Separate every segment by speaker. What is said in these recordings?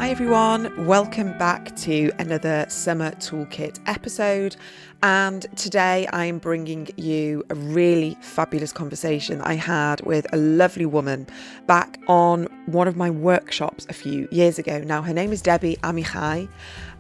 Speaker 1: Hi everyone, welcome back to another Summer Toolkit episode. And today I'm bringing you a really fabulous conversation I had with a lovely woman back on one of my workshops a few years ago. Now, her name is Debbie Amichai,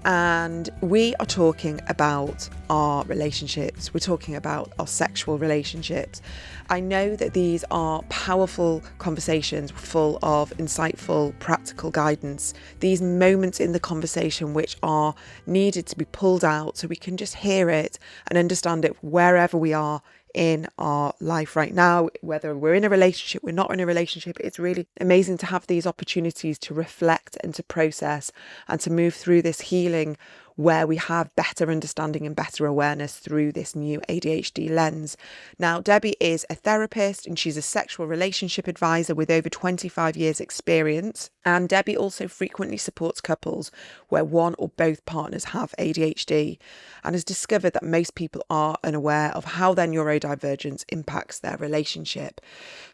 Speaker 1: and we are talking about our relationships. We're talking about our sexual relationships. I know that these are powerful conversations full of insightful, practical guidance. These moments in the conversation which are needed to be pulled out so we can just hear it and understand it wherever we are in our life right now, whether we're in a relationship, we're not in a relationship. It's really amazing to have these opportunities to reflect and to process and to move through this healing where we have better understanding and better awareness through this new ADHD lens. Now, Debbie is a therapist and she's a sexual relationship advisor with over 25 years experience. And Debbie also frequently supports couples where one or both partners have ADHD and has discovered that most people are unaware of how their neurodivergence impacts their relationship.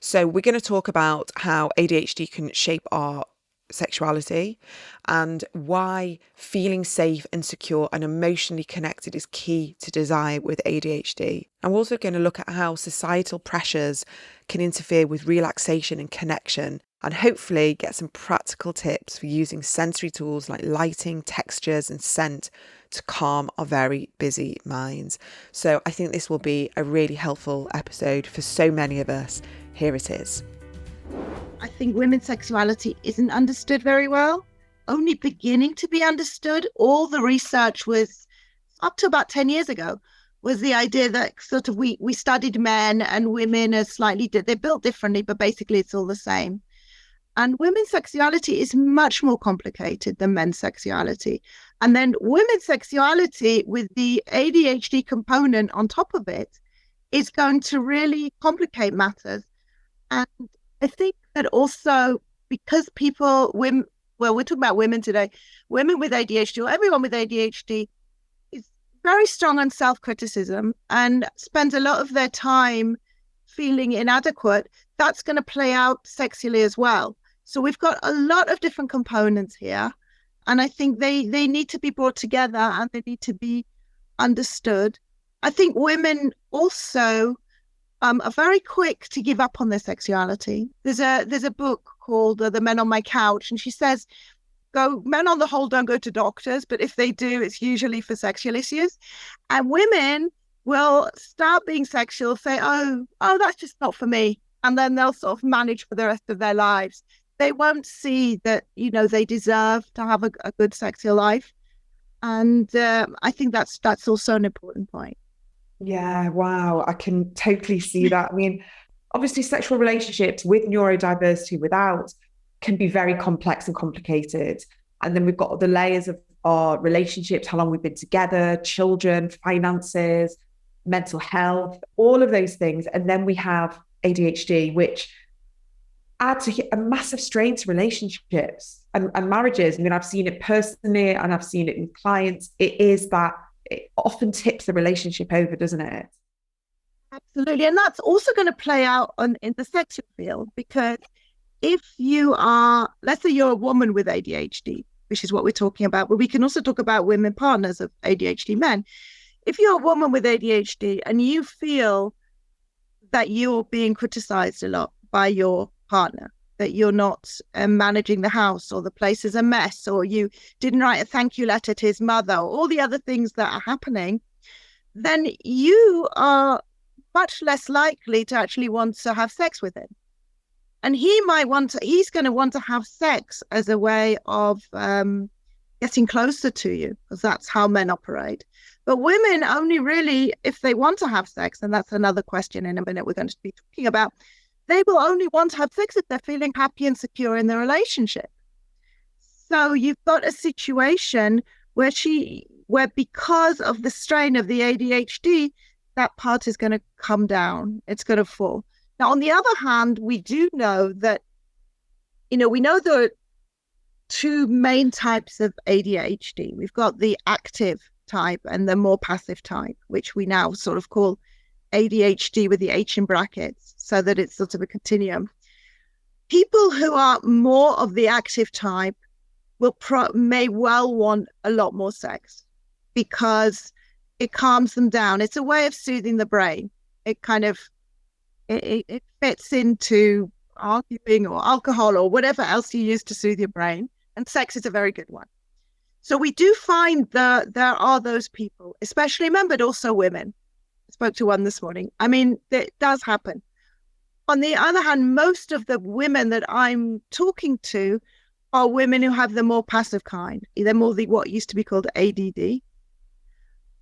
Speaker 1: So we're going to talk about how ADHD can shape our sexuality and why feeling safe and secure and emotionally connected is key to desire with ADHD. I'm also going to look at how societal pressures can interfere with relaxation and connection, and hopefully get some practical tips for using sensory tools like lighting, textures and scent to calm our very busy minds. So I think this will be a really helpful episode for so many of us. Here it is.
Speaker 2: I think women's sexuality isn't understood very well, only beginning to be understood. All the research was up to about 10 years ago, was the idea that sort of we studied men and women are slightly, they're built differently, but basically it's all the same. And women's sexuality is much more complicated than men's sexuality. And then women's sexuality with the ADHD component on top of it is going to really complicate matters. And I think that also because women, well, we're talking about women today, women with ADHD or everyone with ADHD is very strong on self-criticism and spends a lot of their time feeling inadequate. That's going to play out sexually as well. So we've got a lot of different components here. And I think they need to be brought together and they need to be understood. I think women also are very quick to give up on their sexuality. There's a book called The Men on My Couch, and she says, men on the whole don't go to doctors, but if they do, it's usually for sexual issues. And women will start being sexual, say, oh, that's just not for me. And then they'll sort of manage for the rest of their lives. They won't see that, they deserve to have a good sexual life. And I think that's also an important point.
Speaker 1: Yeah, wow. I can totally see that. I mean, obviously sexual relationships with neurodiversity without can be very complex and complicated. And then we've got the layers of our relationships, how long we've been together, children, finances, mental health, all of those things. And then we have ADHD, which adds a massive strain to relationships and marriages. I mean, I've seen it personally and I've seen it in clients. It often tips the relationship over, doesn't it?
Speaker 2: Absolutely. And that's also going to play out in the sexual field, because if you are, let's say you're a woman with ADHD, which is what we're talking about, but we can also talk about women partners of ADHD men. If you're a woman with ADHD and you feel that you're being criticized a lot by your partner, that you're not managing the house, or the place is a mess, or you didn't write a thank you letter to his mother, or all the other things that are happening, then you are much less likely to actually want to have sex with him. And he's going to want to have sex as a way of getting closer to you, because that's how men operate. But women only really, if they want to have sex, and that's another question in a minute we're going to be talking about, they will only want to have sex if they're feeling happy and secure in their relationship. So you've got a situation where because of the strain of the ADHD, that part is going to come down. It's going to fall. Now, on the other hand, we do know that, we know there are two main types of ADHD. We've got the active type and the more passive type, which we now sort of call ADHD with the H in brackets, so that it's sort of a continuum. People who are more of the active type may well want a lot more sex because it calms them down. It's a way of soothing the brain. It kind of it fits into arguing or alcohol or whatever else you use to soothe your brain. And sex is a very good one. So we do find that there are those people, especially men, but also women. I spoke to one this morning. I mean, it does happen. On the other hand, most of the women that I'm talking to are women who have the more passive kind. They're more what used to be called ADD.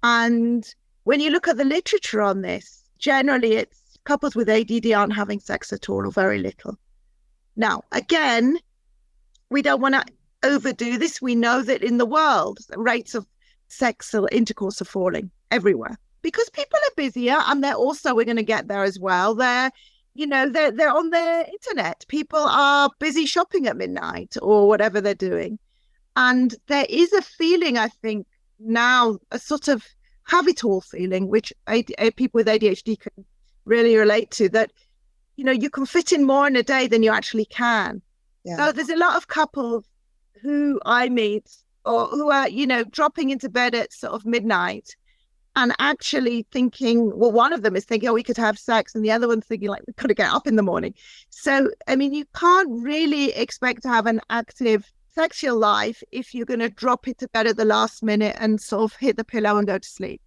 Speaker 2: And when you look at the literature on this, generally it's couples with ADD aren't having sex at all or very little. Now, again, we don't want to overdo this. We know that in the world, the rates of sexual intercourse are falling everywhere because people are busier, and they're also, we're going to get there as well. They're on their internet. People are busy shopping at midnight or whatever they're doing. And there is a feeling, I think, now, a sort of have-it-all feeling, which people with ADHD can really relate to, that, you can fit in more in a day than you actually can. Yeah. So there's a lot of couples who I meet or who are, dropping into bed at sort of midnight and actually thinking, well, one of them is thinking, oh, we could have sex. And the other one's thinking, like, we've got to get up in the morning. So, I mean, you can't really expect to have an active sexual life if you're going to drop into bed at the last minute and sort of hit the pillow and go to sleep.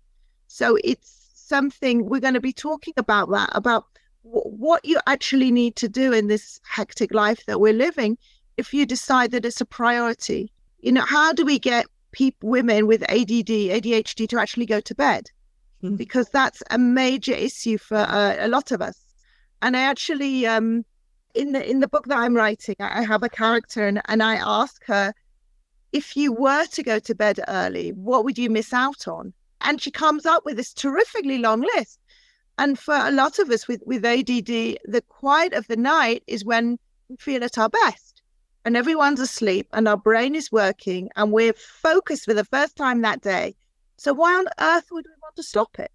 Speaker 2: So it's something we're going to be talking about, about what you actually need to do in this hectic life that we're living if you decide that it's a priority. How do we get women with ADD, ADHD to actually go to bed? Because that's a major issue for a lot of us. And I actually, in the book that I'm writing, I have a character and I ask her, if you were to go to bed early, what would you miss out on? And she comes up with this terrifically long list. And for a lot of us with ADD, the quiet of the night is when we feel at our best. And everyone's asleep and our brain is working and we're focused for the first time that day. So why on earth would we want to stop it?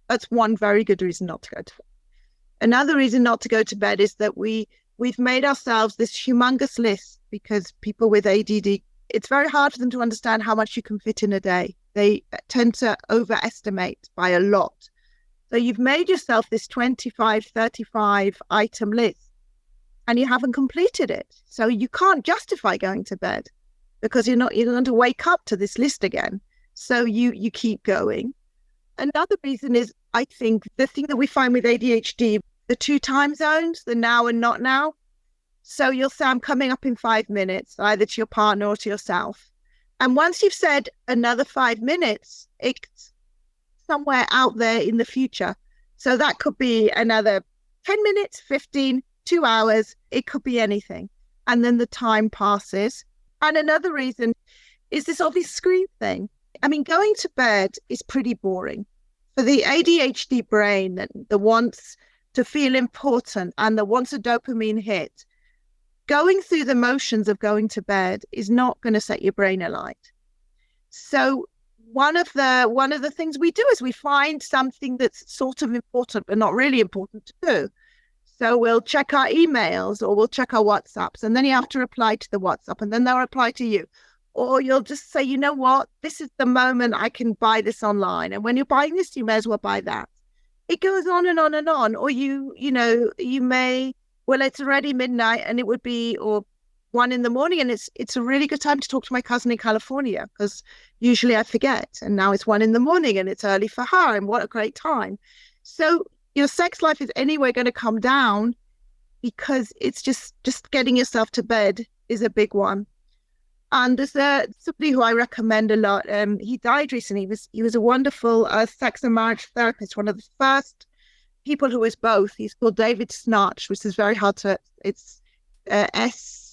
Speaker 2: That's one very good reason not to go to bed. Another reason not to go to bed is that we've made ourselves this humongous list, because people with ADD, it's very hard for them to understand how much you can fit in a day. They tend to overestimate by a lot. So you've made yourself this 25, 35 item list, and you haven't completed it. So you can't justify going to bed because you're going to wake up to this list again. So you keep going. Another reason is, I think, the thing that we find with ADHD, the 2 time zones, the now and not now. So you'll say, I'm coming up in 5 minutes, either to your partner or to yourself. And once you've said another 5 minutes, it's somewhere out there in the future. So that could be another 10 minutes, 15, 2 hours, it could be anything. And then the time passes. And another reason is this obvious screen thing. I mean, going to bed is pretty boring. For the ADHD brain that wants to feel important and that wants a dopamine hit, going through the motions of going to bed is not going to set your brain alight. So one of the things we do is we find something that's sort of important but not really important to do. So we'll check our emails or we'll check our WhatsApps, and then you have to reply to the WhatsApp and then they'll reply to you. Or you'll just say, you know what, this is the moment I can buy this online. And when you're buying this, you may as well buy that. It goes on and on and on. Or you may, well, it's already midnight and it would be, or 1 a.m, and it's a really good time to talk to my cousin in California, because usually I forget. And now it's 1 a.m. and it's early for her, and what a great time. So your sex life is anyway going to come down, because it's just getting yourself to bed is a big one. And there's somebody who I recommend a lot. He died recently. He was a wonderful sex and marriage therapist, one of the first people who was both. He's called David Snarch, which is very hard to, it's SCHNARCH.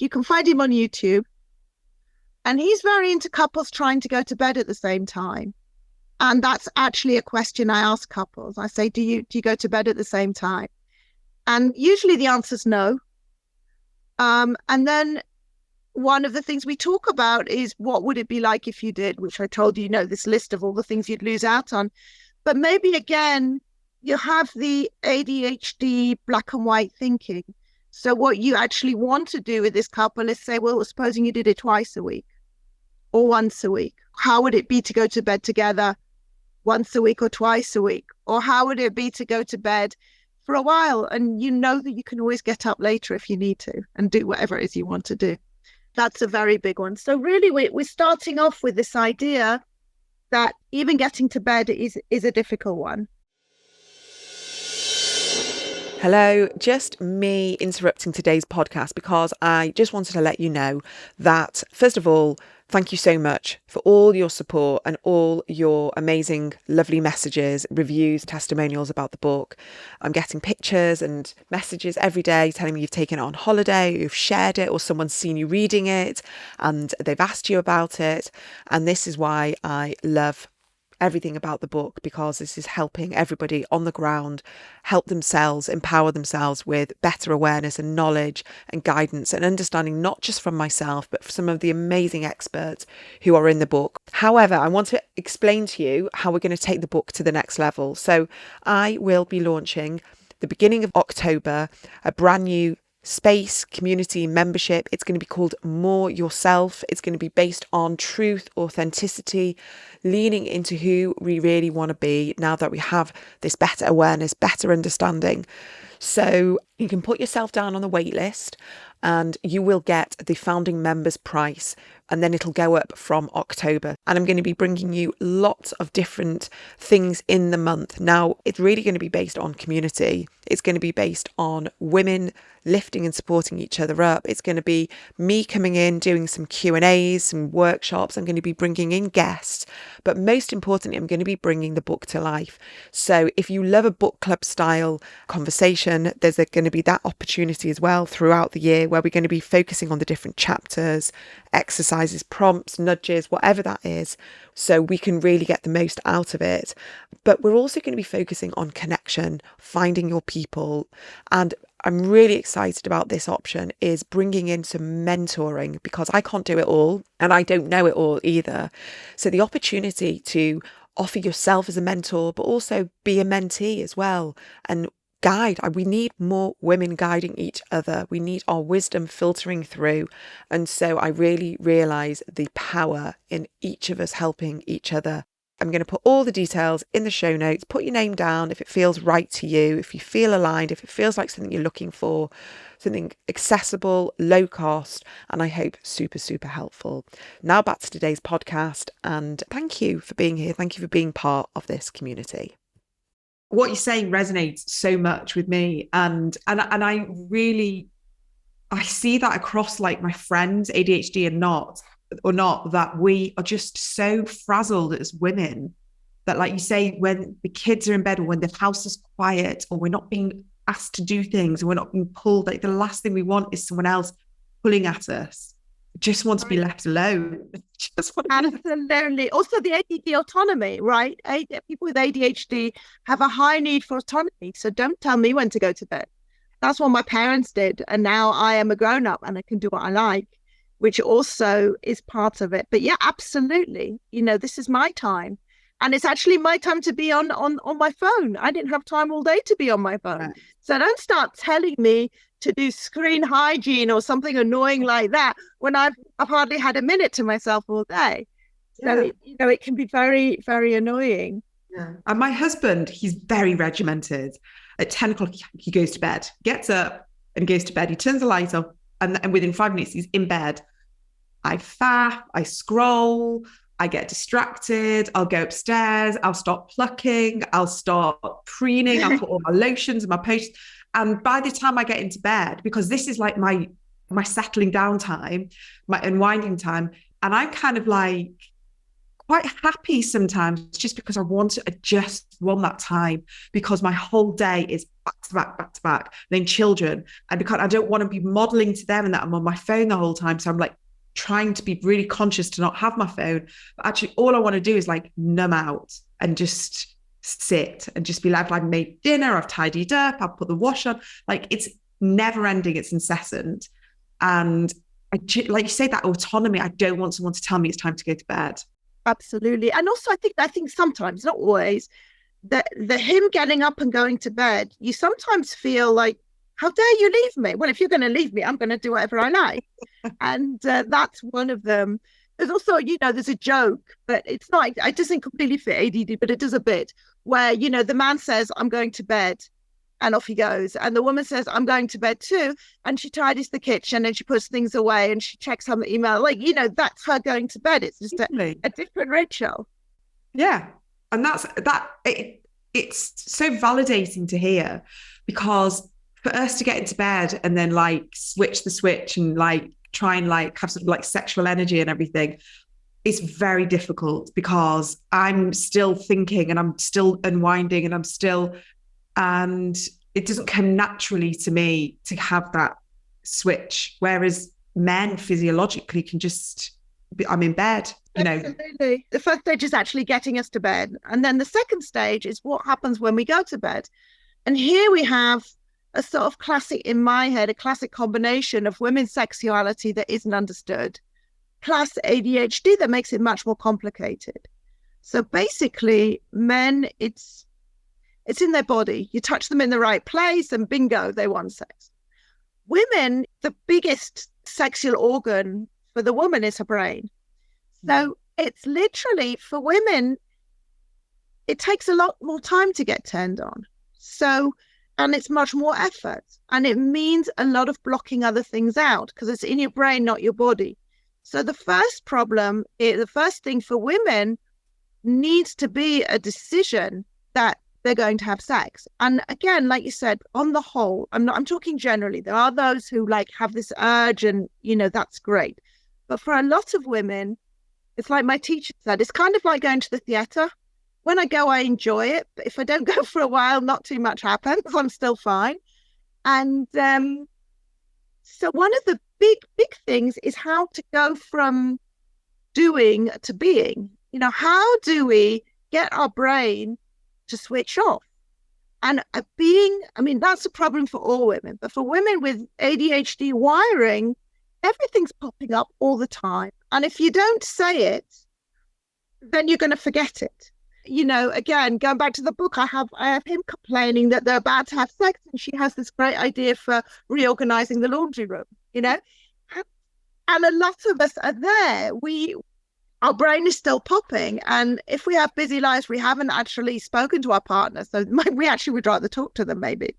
Speaker 2: You can find him on YouTube. And he's very into couples trying to go to bed at the same time. And that's actually a question I ask couples. I say, do you go to bed at the same time? And usually the answer is no. And then one of the things we talk about is, what would it be like if you did, which I told you, this list of all the things you'd lose out on. But maybe again, you have the ADHD black and white thinking. So what you actually want to do with this couple is say, well, supposing you did it twice a week or once a week, how would it be to go to bed together once a week or twice a week? Or how would it be to go to bed for a while and you know that you can always get up later if you need to and do whatever it is you want to do? That's a very big one. So really we're starting off with this idea that even getting to bed is a difficult one.
Speaker 1: Hello, just me interrupting today's podcast because I just wanted to let you know that, first of all, thank you so much for all your support and all your amazing, lovely messages, reviews, testimonials about the book. I'm getting pictures and messages every day telling me you've taken it on holiday, you've shared it, or someone's seen you reading it and they've asked you about it. And this is why I love everything about the book, because this is helping everybody on the ground help themselves, empower themselves with better awareness and knowledge and guidance and understanding, not just from myself, but from some of the amazing experts who are in the book. However, I want to explain to you how we're going to take the book to the next level. So I will be launching the beginning of October a brand new space, community, membership. It's going to be called More Yourself. It's going to be based on truth, authenticity, leaning into who we really want to be now that we have this better awareness, better understanding. So you can put yourself down on the wait list and you will get the founding members price, and then it'll go up from October. And I'm going to be bringing you lots of different things in the month. Now, it's really going to be based on community. It's going to be based on women lifting and supporting each other up. It's going to be me coming in, doing some Q&As, some workshops. I'm going to be bringing in guests. But most importantly, I'm going to be bringing the book to life. So if you love a book club style conversation, there's going to be that opportunity as well throughout the year, where we're going to be focusing on the different chapters, exercises, prompts, nudges, whatever that is, so we can really get the most out of it. But we're also going to be focusing on connection, finding your people. And I'm really excited about this option is bringing in some mentoring, because I can't do it all and I don't know it all either. So the opportunity to offer yourself as a mentor, but also be a mentee as well, and guide. We need more women guiding each other. We need our wisdom filtering through. And so I really realise the power in each of us helping each other. I'm going to put all the details in the show notes. Put your name down if it feels right to you, if you feel aligned, if it feels like something you're looking for, something accessible, low cost, and I hope super, super helpful. Now back to today's podcast, and thank you for being here. Thank you for being part of this community. What you're saying resonates so much with me, and I really, I see that across like my friends, ADHD and not, that we are just so frazzled as women that, like you say, when the kids are in bed or when the house is quiet or we're not being asked to do things and we're not being pulled, like the last thing we want is someone else pulling at us. Just want to be left alone. Just want to
Speaker 2: Absolutely. Also the ADD autonomy, right? People with ADHD have a high need for autonomy. So don't tell me when to go to bed. That's what my parents did. And now I am a grown-up and I can do what I like, which also is part of it. But yeah, absolutely. You know, this is my time. And it's actually my time to be on my phone. I didn't have time all day to be on my phone. Right. So don't start telling me to do screen hygiene or something annoying like that when I've hardly had a minute to myself all day. So, yeah. It can be very, very annoying.
Speaker 1: Yeah. And my husband, he's very regimented. At 10 o'clock, he goes to bed, gets up and goes to bed. He turns the light off and within 5 minutes, he's in bed. I faff, I scroll, I get distracted, I'll go upstairs, I'll start plucking, I'll start preening, I'll put all my lotions and my posts. And by the time I get into bed, because this is like my settling down time, my unwinding time, and I'm kind of like quite happy sometimes just because I want to adjust on that time, because my whole day is back to back, then children. And because I don't want to be modeling to them and that I'm on my phone the whole time. So I'm like trying to be really conscious to not have my phone. But actually all I want to do is like numb out and just sit and just be like, I've made dinner, I've tidied up, I've put the wash on. Like it's never ending, it's incessant. And like you say, that autonomy, I don't want someone to tell me it's time to go to bed.
Speaker 2: Absolutely. And also I think sometimes, not always, the him getting up and going to bed, you sometimes feel like how dare you leave me? Well, if you're going to leave me, I'm going to do whatever I like. And that's one of them. There's also, there's a joke, but it's not, it doesn't completely fit ADD, but it does a bit where, the man says, I'm going to bed. And off he goes. And the woman says, I'm going to bed too. And she tidies the kitchen and she puts things away and she checks on the email. Like, that's her going to bed. It's just a different ritual.
Speaker 1: Yeah. And it's so validating to hear, because for us to get into bed and then like switch the switch and like try and like have sort of like sexual energy and everything, it's very difficult, because I'm still thinking and I'm still unwinding and it doesn't come naturally to me to have that switch. Whereas men physiologically can just I'm in bed,
Speaker 2: Absolutely. The first stage is actually getting us to bed. And then the second stage is what happens when we go to bed. And here we have a sort of classic, in my head, a classic combination of women's sexuality that isn't understood, plus ADHD that makes it much more complicated. So basically, men, it's in their body. You touch them in the right place and bingo, they want sex. Women, the biggest sexual organ for the woman is her brain. So it's literally, for women, it takes a lot more time to get turned on. So, and it's much more effort. And it means a lot of blocking other things out, because it's in your brain, not your body. So the first thing for women needs to be a decision that they're going to have sex. And again, like you said, on the whole, I'm talking generally, there are those who like have this urge and, that's great. But for a lot of women, it's like my teacher said, it's kind of like going to the theatre. When I go, I enjoy it. But if I don't go for a while, not too much happens. I'm still fine. And so one of the big things is how to go from doing to being. How do we get our brain to switch off? And that's a problem for all women. But for women with ADHD wiring, everything's popping up all the time. And if you don't say it, then you're going to forget it. Again, going back to the book, I have him complaining that they're about to have sex, and she has this great idea for reorganizing the laundry room, and a lot of us are there. Our brain is still popping. And if we have busy lives, we haven't actually spoken to our partner. So we actually would rather talk to them maybe.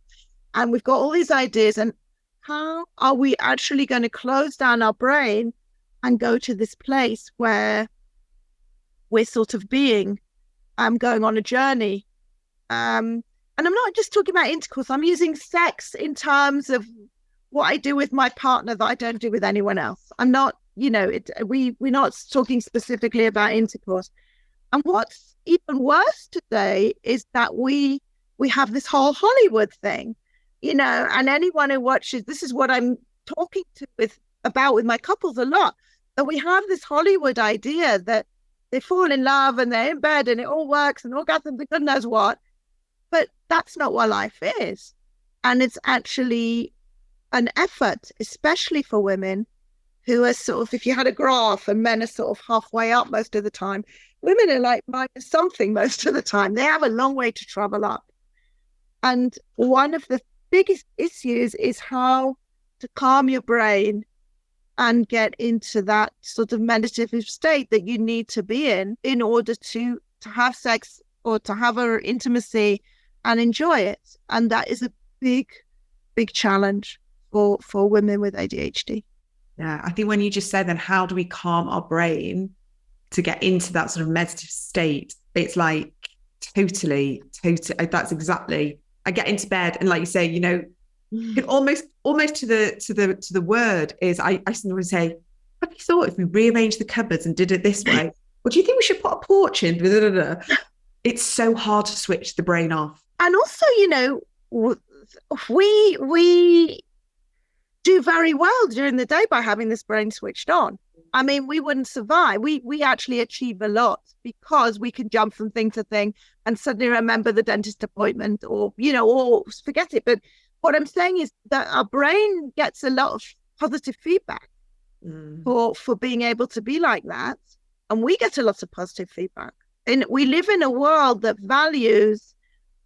Speaker 2: And we've got all these ideas. And how are we actually going to close down our brain and go to this place where we're sort of being, going on a journey? And I'm not just talking about intercourse. I'm using sex in terms of what I do with my partner that I don't do with anyone else. I'm not, we're not talking specifically about intercourse. And what's even worse today is that we have this whole Hollywood thing, and anyone who watches, this is what I'm talking about with my couples a lot, that we have this Hollywood idea that they fall in love and they're in bed and it all works and orgasms and God knows what. But that's not what life is. And it's actually an effort, especially for women who are sort of, if you had a graph and men are sort of halfway up most of the time, women are like minus something most of the time. They have a long way to travel up. And one of the biggest issues is how to calm your brain and get into that sort of meditative state that you need to be in order to have sex or to have an intimacy and enjoy it. And that is a big challenge for women with ADHD.
Speaker 1: Yeah, I think when you just said, then how do we calm our brain to get into that sort of meditative state? It's like totally, that's exactly, I get into bed and like you say, it almost to the word is, I sometimes say, have you thought if we rearranged the cupboards and did it this way? Or do you think we should put a porch in? It's so hard to switch the brain off.
Speaker 2: And also, we do very well during the day by having this brain switched on. I mean, we wouldn't survive. We actually achieve a lot because we can jump from thing to thing and suddenly remember the dentist appointment or forget it. But what I'm saying is that our brain gets a lot of positive feedback for being able to be like that. And we get a lot of positive feedback. And we live in a world that values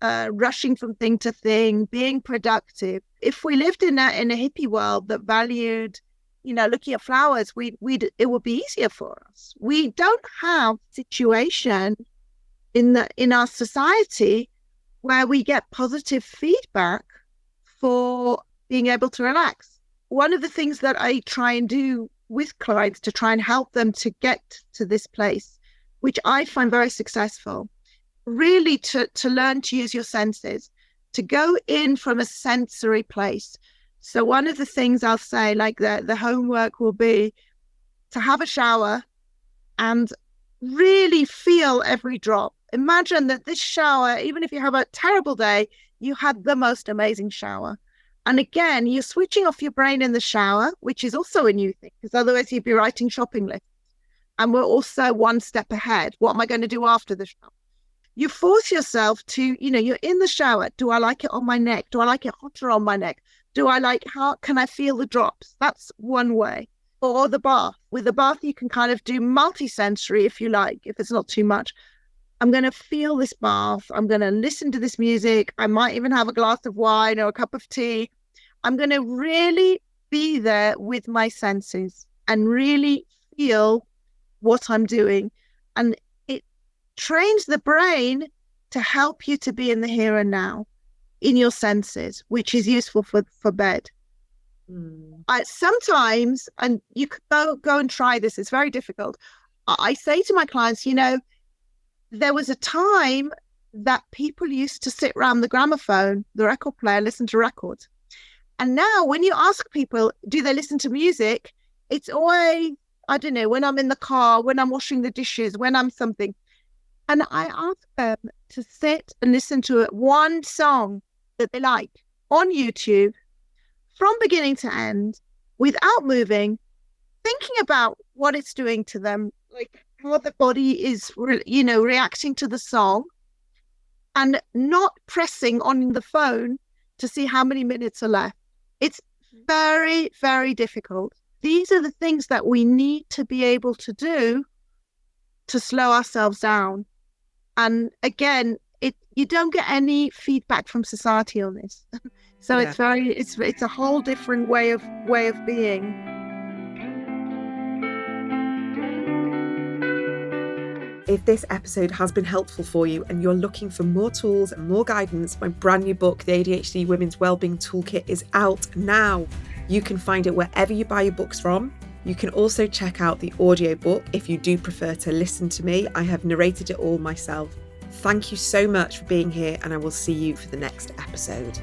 Speaker 2: rushing from thing to thing, being productive. If we lived in a hippie world that valued, looking at flowers, it would be easier for us. We don't have a situation in our society where we get positive feedback for being able to relax. One of the things that I try and do with clients to try and help them to get to this place, which I find very successful, really to learn to use your senses, to go in from a sensory place. So one of the things I'll say, like the homework will be to have a shower and really feel every drop. Imagine that this shower, even if you have a terrible day, you had the most amazing shower. And again, you're switching off your brain in the shower, which is also a new thing, because otherwise you'd be writing shopping lists. And we're also one step ahead. What am I going to do after the shower? You force yourself to, you're in the shower. Do I like it on my neck? Do I like it hotter on my neck? How can I feel the drops? That's one way. Or the bath. With the bath, you can kind of do multi-sensory if you like, if it's not too much. I'm going to feel this bath. I'm going to listen to this music. I might even have a glass of wine or a cup of tea. I'm going to really be there with my senses and really feel what I'm doing. And it trains the brain to help you to be in the here and now in your senses, which is useful for bed. Sometimes, and you could go and try this, it's very difficult. I say to my clients, there was a time that people used to sit around the gramophone, the record player, listen to records. And now when you ask people, do they listen to music? It's always, I don't know, when I'm in the car, when I'm washing the dishes, when I'm something. And I ask them to sit and listen to one song that they like on YouTube from beginning to end without moving, thinking about what it's doing to them, like how the body is, reacting to the song, and not pressing on the phone to see how many minutes are left. It's very, very difficult. These are the things that we need to be able to do to slow ourselves down. And again, you don't get any feedback from society on this. So yeah. It's a whole different way of being.
Speaker 1: If this episode has been helpful for you and you're looking for more tools and more guidance, my brand new book, The ADHD Women's Wellbeing Toolkit, is out now. You can find it wherever you buy your books from. You can also check out the audiobook if you do prefer to listen to me. I have narrated it all myself. Thank you so much for being here, and I will see you for the next episode.